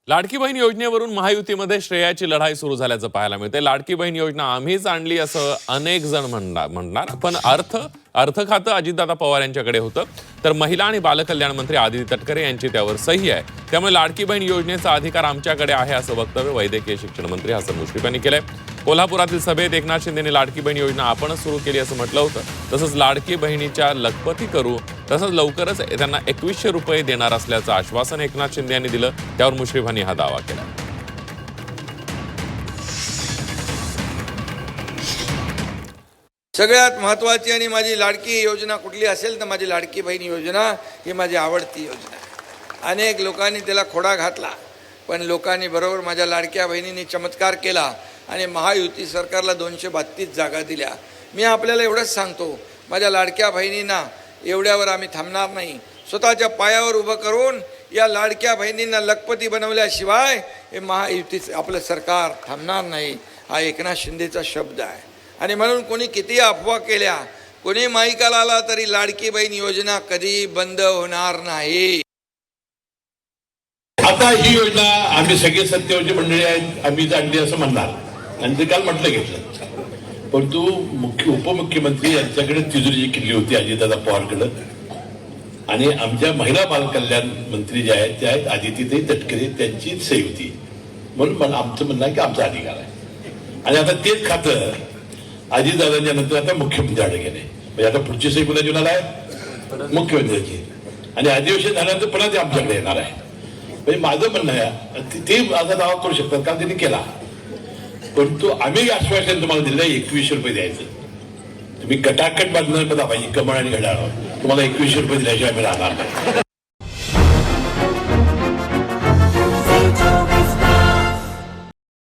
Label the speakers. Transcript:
Speaker 1: लाडकी बहीण योजनेवरून महायुतीमध्ये श्रेयाची लढाई सुरू झाल्याचं पाहायला मिळते। लाडकी बहीण योजना आम्हीच आणली असं अनेक जण म्हणणार, पण अर्थ खातं अजितदादा पवार यांच्याकडे होतं, तर महिला आणि बालकल्याण मंत्री आदिती तटकरे यांची त्यावर सही आहे। त्यामुळे लाडकी बहीण योजनेचा अधिकार आमच्याकडे आहे असं वक्तव्य वैद्यकीय शिक्षण मंत्री हसन मुश्रीफ यांनी केलंय। कोल्हापुरातील सभेत एकनाथ शिंदेंनी लाडकी बहीण योजना आपणच सुरू केली असं म्हटलं होतं। तसंच लाडकी बहिणीच्या लखपती करू, तसंच लवकरच त्यांना 2100 रुपये देणार असल्याचं आश्वासन एकनाथ शिंदे यांनी दिलं। त्यावर मुश्रीफांनी हा दावा केला।
Speaker 2: सगळ्यात महत्त्वाची आणि माझी लाडकी योजना कुठली असेल तर माझी लाडकी बहीण योजना ही माझी आवडती योजना आहे। अनेक लोकांनी त्याला खोडा घातला, पण लोकांनी बरोबर माझ्या लाडक्या बहिणींनी चमत्कार केला आणि महायुती सरकारला 232 जागा दिल्या। मी आपल्याला एवढंच सांगतो, माझ्या लाडक्या बहिणींना एवढ्यावर आम्ही थांबणार नाही। स्वतःच्या पायावर उभं करून या लाडक्या बहिणींना लखपती बनवल्याशिवाय हे महायुती आपलं सरकार थांबणार नाही, हा एकनाथ शिंदेचा शब्द आहे। आणि म्हणून कोणी किती अफवा केल्या, कोणी माईकाला आला तरी लाडकी बहीण योजना कधी बंद होणार नाही।
Speaker 3: आता ही योजना आम्ही सगळे सत्तेवरची मंडळी आहेत, आम्ही आणली असं म्हणणार आणि ते काल म्हटलं घेतलं, परंतु उपमुख्यमंत्री यांच्याकडे तिजोरी किल्ली होती अजितदादा पवारकडे, आणि आमच्या महिला बालकल्याण मंत्री जे आहेत त्या आहेत आदिती तटकरे, त्यांची सही होती। म्हणून आमचं म्हणणं आहे की आमचा अधिकार आहे। आणि आता तेच खातं अजितदादांच्या नंतर आता मुख्यमंत्र्याकडे गेले, म्हणजे आता पुढची सही कुणाची होणार आहे? मुख्यमंत्र्याची। आणि अधिवेशन झाल्यानंतर पुन्हा ते आमच्याकडे येणार आहे। म्हणजे माझं म्हणणं आहे ते माझा दावा करू शकतात, कारण त्यांनी केला, परंतु आम्ही आश्वासन तुम्हाला दिलं 2100 रुपये द्यायचं। तुम्ही कटाकट बांधणार पाहिजे, कमळ आणि घड्याळ, तुम्हाला 2100 रुपये दिल्याशिवाय आम्ही राहणार नाही।